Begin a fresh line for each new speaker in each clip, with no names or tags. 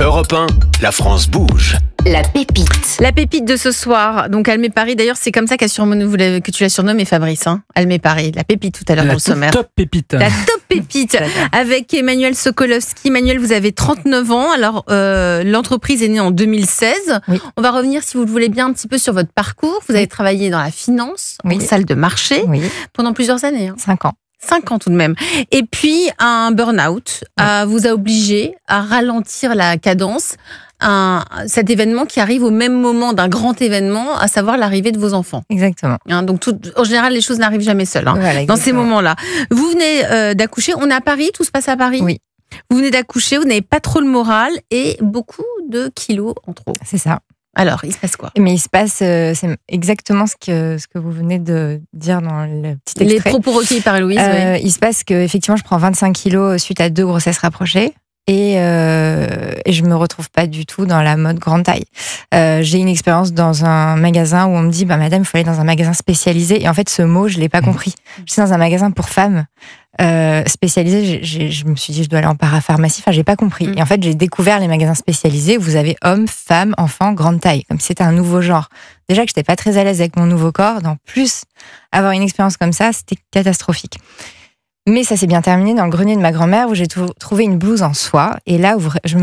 Europe 1, la France bouge.
La pépite.
La pépite de ce soir. Donc Almé Paris, d'ailleurs, c'est comme ça que tu l'as surnommé, Fabrice. Almé Paris, la pépite tout à l'heure dans le sommaire.
Top pépite.
La top pépite avec Emmanuel Sokolowski. Emmanuel, vous avez 39 ans. Alors, l'entreprise est née en 2016.
Oui.
On va revenir, si vous le voulez bien, un petit peu sur votre parcours. Vous avez travaillé dans la finance, en salle de marché, pendant plusieurs années.
5 ans.
5 ans tout de même. Et puis, un burn-out vous a obligé à ralentir la cadence. Cet événement qui arrive au même moment d'un grand événement, à savoir l'arrivée de vos enfants.
Exactement.
Donc en général, les choses n'arrivent jamais seules.
Voilà,
dans ces moments-là. Vous venez d'accoucher, on est à Paris, tout se passe à Paris.
Oui.
Vous venez d'accoucher, vous n'avez pas trop le moral et beaucoup de kilos en trop.
C'est ça.
Alors, il se passe quoi?
Mais il se passe, c'est exactement ce que vous venez de dire dans le petit extrait.
Les propos recueils par Louise.
Il se passe qu'effectivement, je prends 25 kilos suite à 2 grossesses rapprochées. Et je me retrouve pas du tout dans la mode grande taille. J'ai une expérience dans un magasin où on me dit madame, il faut aller dans un magasin spécialisé. Et en fait, ce mot, je l'ai pas compris. Je suis dans un magasin pour femmes spécialisé. Je me suis dit, je dois aller en parapharmacie. Enfin, j'ai pas compris. Et en fait, j'ai découvert les magasins spécialisés où vous avez hommes, femmes, enfants, grande taille, comme si c'était un nouveau genre. Déjà que j'étais pas très à l'aise avec mon nouveau corps. En plus, avoir une expérience comme ça, c'était catastrophique. Mais ça s'est bien terminé dans le grenier de ma grand-mère où j'ai trouvé une blouse en soie. Et là, où je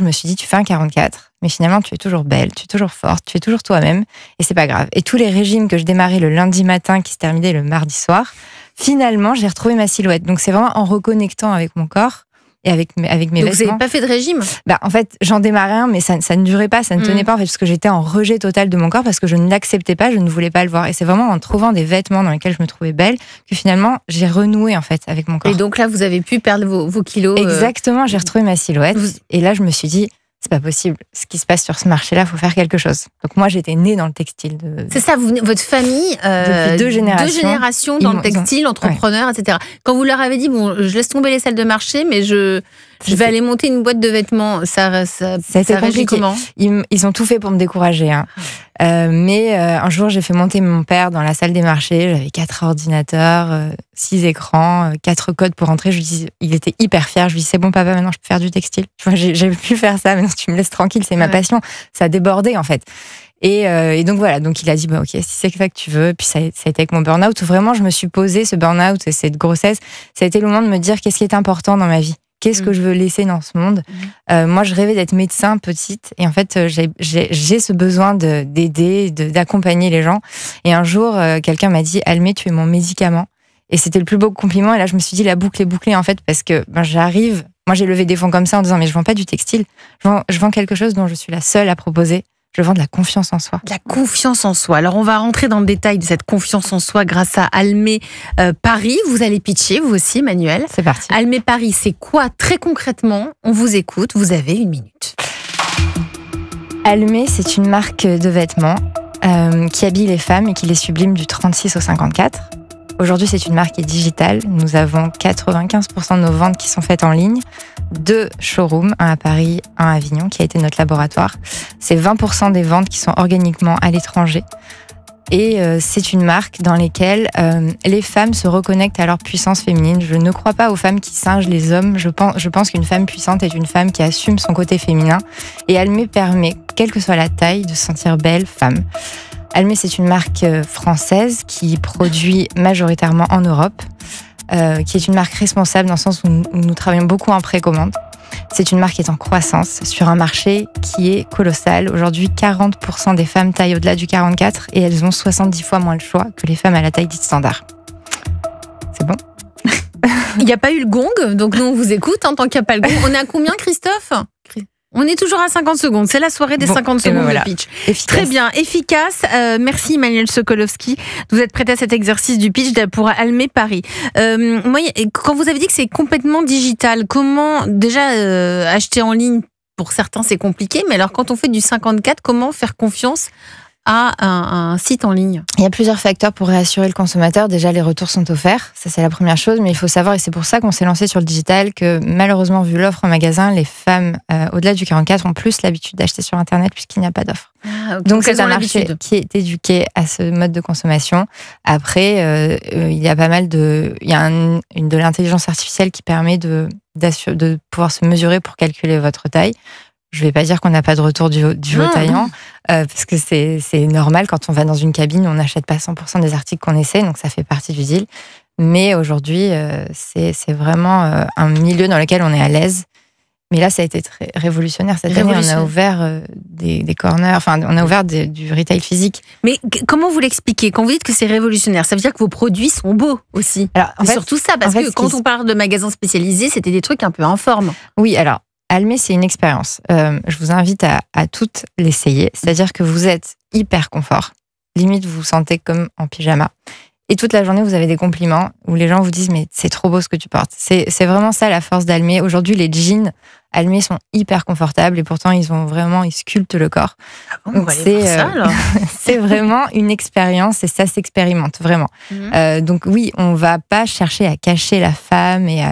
me suis dit, tu fais un 44, mais finalement, tu es toujours belle, tu es toujours forte, tu es toujours toi-même, et c'est pas grave. Et tous les régimes que je démarrais le lundi matin, qui se terminaient le mardi soir, finalement, j'ai retrouvé ma silhouette. Donc, c'est vraiment en reconnectant avec mon corps et avec mes vêtements.
Donc, vous n'avez pas fait de régime?
En fait, j'en démarrais un, mais ça ne durait pas, ça ne tenait pas, en fait, parce que j'étais en rejet total de mon corps, parce que je ne l'acceptais pas, je ne voulais pas le voir. Et c'est vraiment en trouvant des vêtements dans lesquels je me trouvais belle que finalement, j'ai renoué, en fait, avec mon corps.
Et donc là, vous avez pu perdre vos kilos.
Exactement, j'ai retrouvé ma silhouette. Et là, je me suis dit, c'est pas possible. Ce qui se passe sur ce marché-là, il faut faire quelque chose. Donc moi, j'étais née dans le textile.
C'est ça, votre famille,
depuis deux générations
dans le textile, entrepreneurs, etc. Quand vous leur avez dit, je laisse tomber les salles de marché, mais je vais aller monter une boîte de vêtements, ça a été compliqué. Comment?
Ils ont tout fait pour me décourager. Mais un jour, j'ai fait monter mon père dans la salle des marchés. J'avais 4 ordinateurs, 6 écrans, 4 codes pour rentrer. Il était hyper fier. Je lui dis, c'est bon papa, maintenant je peux faire du textile. Tu vois, j'ai pu faire ça, maintenant tu me laisses tranquille, c'est ma passion. Ça a débordé en fait. Et donc voilà, donc il a dit, ok, si c'est ça que tu veux. Puis ça a été avec mon burn-out où vraiment je me suis posée, ce burn-out et cette grossesse, ça a été le moment de me dire qu'est-ce qui est important dans ma vie. Qu'est-ce que je veux laisser dans ce monde? Moi, je rêvais d'être médecin petite. Et en fait, j'ai ce besoin d'aider, d'accompagner les gens. Et un jour, quelqu'un m'a dit, Almé, tu es mon médicament. Et c'était le plus beau compliment. Et là, je me suis dit, la boucle est bouclée, en fait, parce que j'arrive. Moi, j'ai levé des fonds comme ça en disant, mais je vends pas du textile. Je vends quelque chose dont je suis la seule à proposer. Je vends de la confiance en soi.
De la confiance en soi. Alors, on va rentrer dans le détail de cette confiance en soi grâce à Almé Paris. Vous allez pitcher, vous aussi, Emmanuel.
C'est parti.
Almé Paris, c'est quoi très concrètement? On vous écoute, vous avez 1 minute.
Almé, c'est une marque de vêtements qui habille les femmes et qui les sublime du 36 au 54. Aujourd'hui, c'est une marque qui est digitale. Nous avons 95% de nos ventes qui sont faites en ligne. 2 showrooms, un à Paris, un à Avignon, qui a été notre laboratoire. C'est 20% des ventes qui sont organiquement à l'étranger. Et c'est une marque dans laquelle les femmes se reconnectent à leur puissance féminine. Je ne crois pas aux femmes qui singent les hommes. Je pense qu'une femme puissante est une femme qui assume son côté féminin. Et elle me permet, quelle que soit la taille, de se sentir belle femme. Almé, c'est une marque française qui produit majoritairement en Europe, qui est une marque responsable dans le sens où nous travaillons beaucoup en précommande. C'est une marque qui est en croissance sur un marché qui est colossal. Aujourd'hui, 40% des femmes taillent au-delà du 44 et elles ont 70 fois moins le choix que les femmes à la taille dite standard. C'est bon?
Il n'y a pas eu le gong, donc nous on vous écoute en tant qu'il n'y a pas le gong. On est à combien, Christophe? On est toujours à 50 secondes. C'est la soirée des 50 secondes de pitch.
Efficace.
Très bien, efficace. Merci Emmanuel Sokolowski. Vous êtes prêt à cet exercice du pitch pour Almé Paris. Moi, quand vous avez dit que c'est complètement digital, comment déjà acheter en ligne? Pour certains, c'est compliqué. Mais alors, quand on fait du 54, comment faire confiance à un site en ligne?
Il y a plusieurs facteurs pour réassurer le consommateur. Déjà, les retours sont offerts. Ça, c'est la première chose. Mais il faut savoir, et c'est pour ça qu'on s'est lancé sur le digital, que malheureusement, vu l'offre en magasin, les femmes au-delà du 44 ont plus l'habitude d'acheter sur Internet puisqu'il n'y a pas d'offre. Donc, c'est un marché qui est éduqué à ce mode de consommation. Après, il y a pas mal de l'intelligence artificielle qui permet de pouvoir se mesurer pour calculer votre taille. Je vais pas dire qu'on n'a pas de retour du haut taillant, parce que c'est normal. Quand on va dans une cabine, on n'achète pas 100% des articles qu'on essaie, donc ça fait partie du deal. Mais aujourd'hui, c'est vraiment un milieu dans lequel on est à l'aise. Mais là, ça a été très révolutionnaire. Cette année, on a ouvert des corners, enfin, on a ouvert du retail physique.
Mais comment vous l'expliquez? Quand vous dites que c'est révolutionnaire, ça veut dire que vos produits sont beaux aussi.
Alors,
c'est surtout ça, parce que quand on parle de magasins spécialisés, c'était des trucs un peu informes.
Oui, alors, Almé, c'est une expérience. Je vous invite à toutes l'essayer. C'est-à-dire que vous êtes hyper confort. Limite, vous vous sentez comme en pyjama. Et toute la journée, vous avez des compliments où les gens vous disent « mais c'est trop beau ce que tu portes ». C'est vraiment ça la force d'Almé. Aujourd'hui, les jeans Almé sont hyper confortables et pourtant, ils sculptent le corps.
Ah bon, donc
c'est vraiment une expérience et ça s'expérimente vraiment. Donc oui, on va pas chercher à cacher la femme et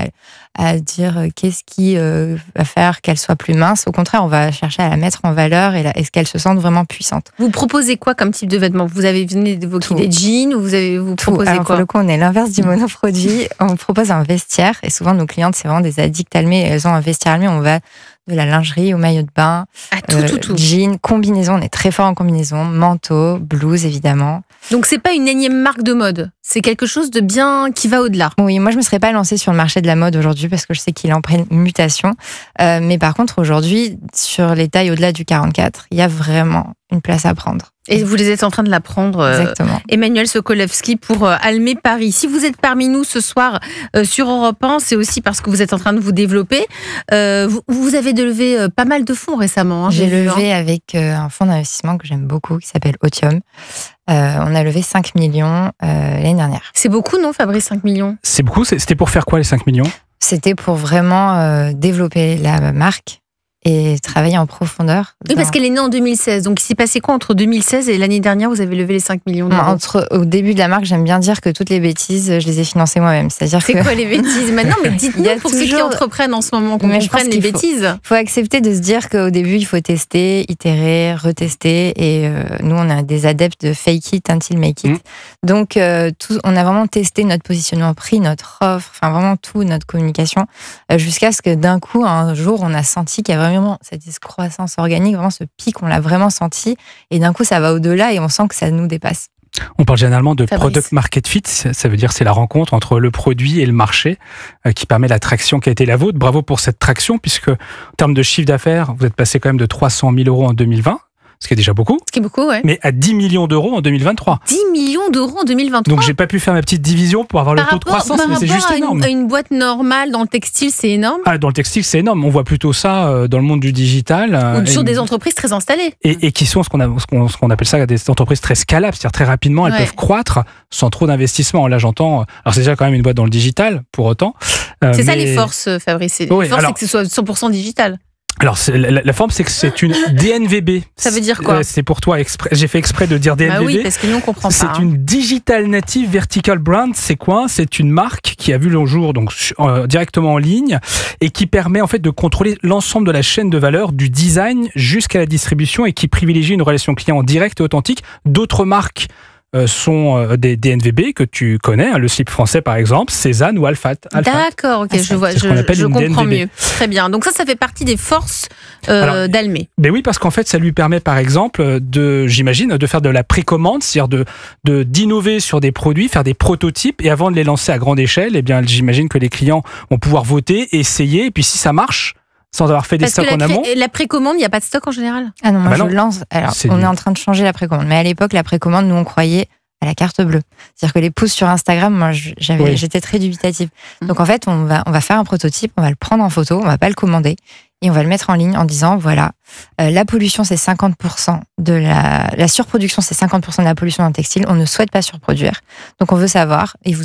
à dire qu'est-ce qui va faire qu'elle soit plus mince. Au contraire, on va chercher à la mettre en valeur et qu'elle se sente vraiment puissante.
Vous proposez quoi comme type de vêtements? Vous venez d'évoquer des jeans ou vous proposez
Alors,
quoi?
pour le coup, on est l'inverse du monoproduit. On propose un vestiaire et souvent nos clientes, c'est vraiment des addicts Almé. Elles ont un vestiaire Almé, on va de la lingerie au maillot de bain,
tout.
jeans, combinaison, on est très fort en combinaison, manteau, blouse évidemment.
Donc c'est pas une énième marque de mode, c'est quelque chose de bien qui va au-delà.
Oui, moi je me serais pas lancée sur le marché de la mode aujourd'hui parce que je sais qu'il est en pleine mutation. Mais par contre aujourd'hui, sur les tailles au-delà du 44, il y a vraiment une place à prendre.
Et vous êtes en train de la prendre, Emmanuelle Sokolowski, pour Almé Paris. Si vous êtes parmi nous ce soir sur Europe 1, c'est aussi parce que vous êtes en train de vous développer. Vous avez levé pas mal de fonds récemment.
J'ai levé avec un fonds d'investissement que j'aime beaucoup, qui s'appelle Otium. On a levé 5 millions l'année dernière.
C'est beaucoup, non, Fabrice, 5 millions?
C'est beaucoup. C'était pour faire quoi, les 5 millions?
C'était pour vraiment développer la marque et travailler en profondeur.
Oui, parce qu'elle est née en 2016. Donc, il s'est passé quoi entre 2016 et l'année dernière? Vous avez levé les 5 millions d'euros.
Au début de la marque, j'aime bien dire que toutes les bêtises, je les ai financées moi-même.
C'est quoi les bêtises? Maintenant, mais dites-nous pour ceux qui entreprennent en ce moment, qu'on comprenne les bêtises.
Il faut accepter de se dire qu'au début, il faut tester, itérer, retester. Et nous, on a des adeptes de fake it until make it. Donc, on a vraiment testé notre positionnement prix, notre offre, enfin vraiment tout, notre communication, jusqu'à ce que d'un coup, un jour, on a senti qu'il y a vraiment cette croissance organique, vraiment ce pic, on l'a vraiment senti. Et d'un coup, ça va au-delà et on sent que ça nous dépasse.
On parle généralement de
Fabrice.
product market fit, ça veut dire c'est la rencontre entre le produit et le marché qui permet la traction qui a été la vôtre. Bravo pour cette traction, puisque en termes de chiffre d'affaires, vous êtes passé quand même de 300 000 euros en 2020, ce qui est déjà beaucoup.
Ce qui est beaucoup, ouais.
Mais à 10 millions d'euros en 2023.
10 millions d'euros en 2023.
Donc j'ai pas pu faire ma petite division pour avoir le taux de croissance, mais c'est juste énorme.
À une boîte normale dans le textile, c'est énorme.
Ah, dans le textile, c'est énorme. On voit plutôt ça dans le monde du digital.
Ou sur des entreprises très installées.
Et qui sont ce qu'on appelle ça des entreprises très scalables, c'est-à-dire très rapidement, elles peuvent croître sans trop d'investissement. Là, j'entends. Alors c'est déjà quand même une boîte dans le digital, pour autant.
C'est ça les forces, Fabrice. Les forces, c'est que ce soit 100% digital.
Alors, la forme, c'est que c'est une DNVB.
Ça veut dire quoi?
C'est pour toi, j'ai fait exprès de dire DNVB.
Bah oui, parce que nous, on comprend pas.
C'est une Digital Native Vertical Brand. C'est quoi? C'est une marque qui a vu le jour donc directement en ligne et qui permet en fait de contrôler l'ensemble de la chaîne de valeur, du design jusqu'à la distribution et qui privilégie une relation client directe et authentique. D'autres marques sont des DNVB que tu connais, le slip français par exemple, Cézanne ou Alphate.
D'accord, ok, je comprends mieux. Très bien, donc ça fait partie des forces d'Almé.
Ben oui, parce qu'en fait ça lui permet par exemple j'imagine, de faire de la précommande, c'est-à-dire d'innover sur des produits, faire des prototypes et avant de les lancer à grande échelle, eh bien j'imagine que les clients vont pouvoir voter, essayer et puis si ça marche, sans avoir fait des stocks en amont.
La précommande, il n'y a pas de stock en général?
Ah non, moi je lance. Alors, on est en train de changer la précommande. Mais à l'époque, la précommande, nous, on croyait à la carte bleue. C'est-à-dire que les posts sur Instagram, moi, j'étais très dubitative. Donc en fait, on va faire un prototype, on va le prendre en photo, on va pas le commander et on va le mettre en ligne en disant, voilà, la pollution, c'est 50% de la surproduction, c'est 50% de la pollution dans le textile. On ne souhaite pas surproduire. Donc on veut savoir, et vous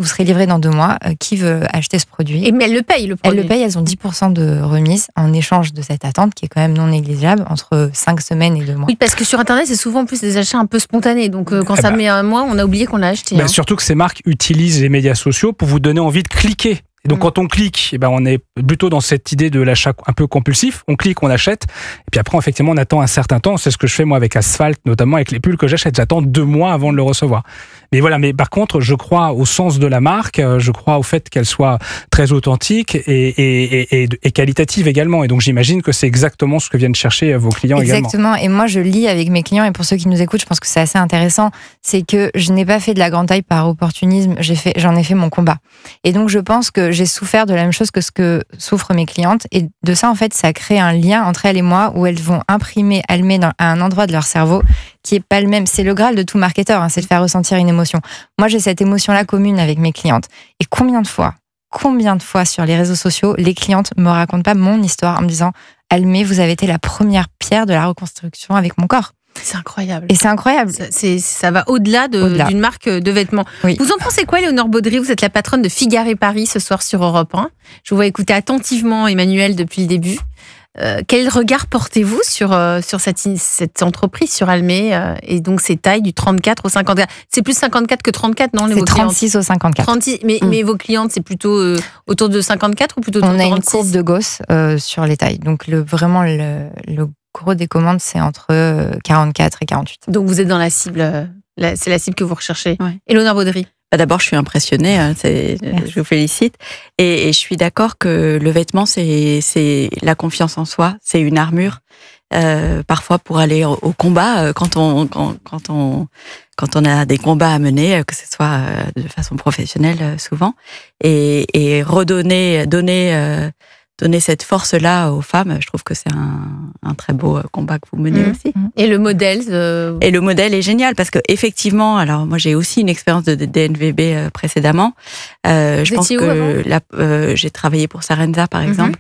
serez livré dans 2 mois, qui veut acheter ce produit.
Mais elles le payent, le produit.
Elles le payent, elles ont 10% de remise en échange de cette attente qui est quand même non négligeable, entre 5 semaines et 2 mois.
Oui, parce que sur Internet, c'est souvent en plus des achats un peu spontanés. Donc quand ça met un mois, on a oublié qu'on l'a acheté.
Surtout que ces marques utilisent les médias sociaux pour vous donner envie de cliquer. Et donc quand on clique, on est plutôt dans cette idée de l'achat un peu compulsif. On clique, on achète. Et puis après, effectivement, on attend un certain temps. C'est ce que je fais moi avec Asphalt, notamment avec les pulls que j'achète. J'attends 2 mois avant de le recevoir. Mais voilà, mais par contre, je crois au sens de la marque, je crois au fait qu'elle soit très authentique et qualitative également. Et donc, j'imagine que c'est exactement ce que viennent chercher vos clients également.
Exactement. Et moi, je lis avec mes clients, et pour ceux qui nous écoutent, je pense que c'est assez intéressant, c'est que je n'ai pas fait de la grande taille par opportunisme, j'en ai fait mon combat. Et donc, je pense que j'ai souffert de la même chose que ce que souffrent mes clientes. Et de ça, en fait, ça crée un lien entre elles et moi où elles vont imprimer Almé à un endroit de leur cerveau qui est pas le même. C'est le Graal de tout marketeur, hein, c'est de faire ressentir une émotion. Moi, j'ai cette émotion-là commune avec mes clientes. Et combien de fois sur les réseaux sociaux, les clientes me racontent pas mon histoire en me disant « Almé, vous avez été la première pierre de la reconstruction avec mon corps ».
C'est incroyable.
Et c'est incroyable.
Ça va au-delà d'une marque de vêtements.
Oui.
Vous en pensez quoi, Léonore Baudry? Vous êtes la patronne de Figare Paris ce soir sur Europe 1. Je vous vois écouter attentivement Emmanuel depuis le début. Quel regard portez-vous sur cette entreprise, sur Almé, et donc ces tailles du 34 au 54? C'est plus 54 que 34, non?
C'est 36 au 54.
36, mais vos clientes, c'est plutôt autour de 54 ou plutôt autour de 36?
On a une courbe de Gauss sur les tailles. Donc vraiment le gros des commandes, c'est entre 44 et 48.
Donc vous êtes dans la cible, c'est la cible que vous recherchez.
Ouais.
Léonore Baudry.
D'abord, je suis impressionnée, je vous félicite. Et je suis d'accord que le vêtement, c'est la confiance en soi, c'est une armure. Parfois, pour aller au combat, quand on a des combats à mener, que ce soit de façon professionnelle souvent, et donner cette force-là aux femmes, je trouve que c'est un très beau combat que vous menez aussi.
Et le modèle
Et le modèle est génial parce que effectivement, alors moi j'ai aussi une expérience de DNVB précédemment. Je pense que j'ai travaillé pour Sarenza par exemple.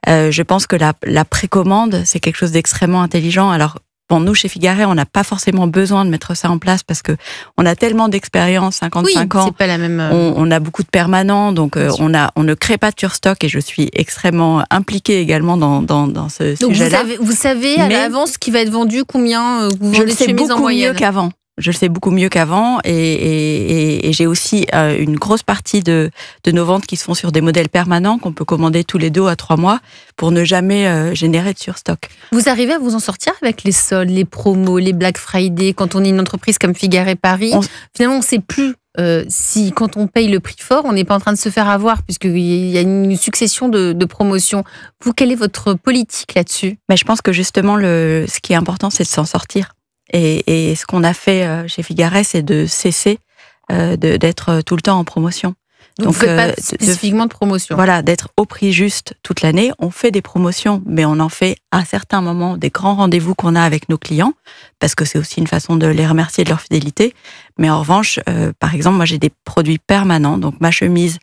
Je pense que la précommande, c'est quelque chose d'extrêmement intelligent. Alors bon, nous, chez Figare, on n'a pas forcément besoin de mettre ça en place parce que on a tellement d'expérience, 55 ans.
C'est pas la même.
On a beaucoup de permanents, donc on ne crée pas de surstock et je suis extrêmement impliquée également dans ce sujet-là.
Donc vous savez à l'avance ce qui va être vendu, combien vous vendez de chemises en moyenne?
Je le sais beaucoup mieux qu'avant et j'ai aussi une grosse partie de nos ventes qui se font sur des modèles permanents qu'on peut commander tous les 2 à 3 mois pour ne jamais générer de surstock.
Vous arrivez à vous en sortir avec les soldes, les promos, les Black Friday quand on est une entreprise comme Figare Paris? Finalement, on ne sait plus si quand on paye le prix fort, on n'est pas en train de se faire avoir puisqu'il y a une succession de promotions. Vous, quelle est votre politique là-dessus?
Mais je pense que justement, ce qui est important, c'est de s'en sortir. Et ce qu'on a fait chez Figare, c'est de cesser d'être tout le temps en promotion.
Donc vous ne faites pas spécifiquement de promotion.
Voilà, d'être au prix juste toute l'année. On fait des promotions, mais on en fait à certains moments des grands rendez-vous qu'on a avec nos clients, parce que c'est aussi une façon de les remercier de leur fidélité. Mais en revanche, par exemple, moi j'ai des produits permanents. Donc ma chemise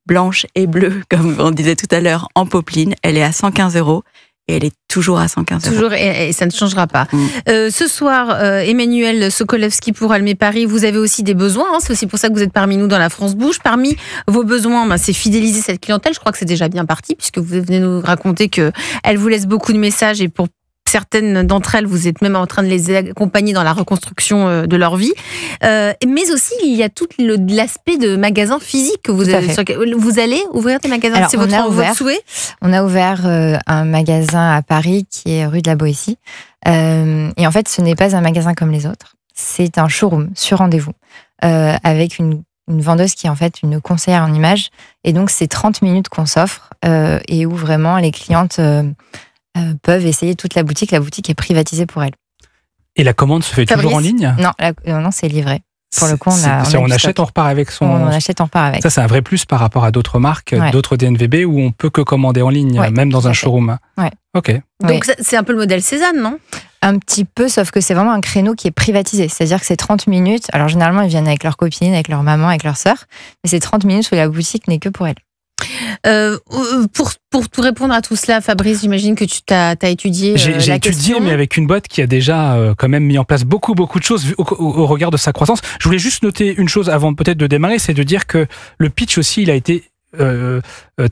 blanche et bleue, comme on disait tout à l'heure, en popeline, elle est à 115 €. Et elle est toujours à 115 €.
Toujours, et ça ne changera pas. Ce soir, Emmanuel Sokolowski pour Almé Paris, vous avez aussi des besoins. C'est aussi pour ça que vous êtes parmi nous dans la France Bouge. Parmi vos besoins, c'est fidéliser cette clientèle. Je crois que c'est déjà bien parti, puisque vous venez nous raconter qu'elle vous laisse beaucoup de messages et pour certaines d'entre elles, vous êtes même en train de les accompagner dans la reconstruction de leur vie. Mais aussi, il y a tout l'aspect de magasin physique que vous avez. Vous allez ouvrir des magasins?
Alors,
c'est votre souhait?
On a ouvert un magasin à Paris qui est rue de la Boétie. Et en fait, ce n'est pas un magasin comme les autres. C'est un showroom sur rendez-vous avec une vendeuse qui est en fait une conseillère en images. Et donc, c'est 30 minutes qu'on s'offre et où vraiment les clientes peuvent essayer toute la boutique. La boutique est privatisée pour elles.
Et la commande se fait toujours en ligne?
Non, c'est livré. Pour le coup,
on achète, on repart avec son.
On achète, on repart avec.
Ça, c'est un vrai plus par rapport à d'autres marques, d'autres DNVB où on peut que commander en ligne, même dans un showroom.
Ouais.
Ok.
Donc c'est un peu le modèle Cézanne, non?
Un petit peu, sauf que c'est vraiment un créneau qui est privatisé. C'est-à-dire que c'est 30 minutes. Alors généralement, ils viennent avec leurs copines, avec leur maman, avec leur sœur. Mais c'est 30 minutes où la boutique n'est que pour elles.
Pour tout répondre à tout cela, Fabrice, j'imagine que tu as étudié la question.
J'ai étudié, mais avec une boîte qui a déjà quand même mis en place beaucoup de choses au regard de sa croissance. Je voulais juste noter une chose avant peut-être de démarrer, c'est de dire que le pitch aussi, il a été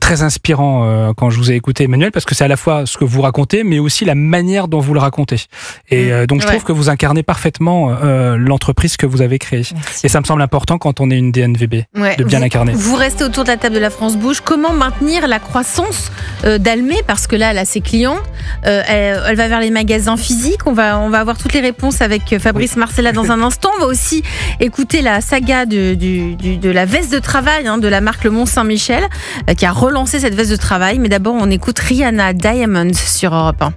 très inspirant quand je vous ai écouté, Emmanuel, parce que c'est à la fois ce que vous racontez, mais aussi la manière dont vous le racontez. Et donc je trouve que vous incarnez parfaitement l'entreprise que vous avez créée.
Merci.
Et ça me semble important quand on est une DNVB, de bien l'incarner.
Vous restez autour de la table de la France Bouge. Comment maintenir la croissance d'Almé? Parce que là, elle a ses clients. Elle va vers les magasins physiques. On va avoir toutes les réponses avec Fabrice Marcella dans un instant. On va aussi écouter la saga de la veste de travail de la marque Le Mont Saint-Michel qui a relancé cette veste de travail. Mais d'abord, on écoute Rihanna Diamonds sur Europe 1.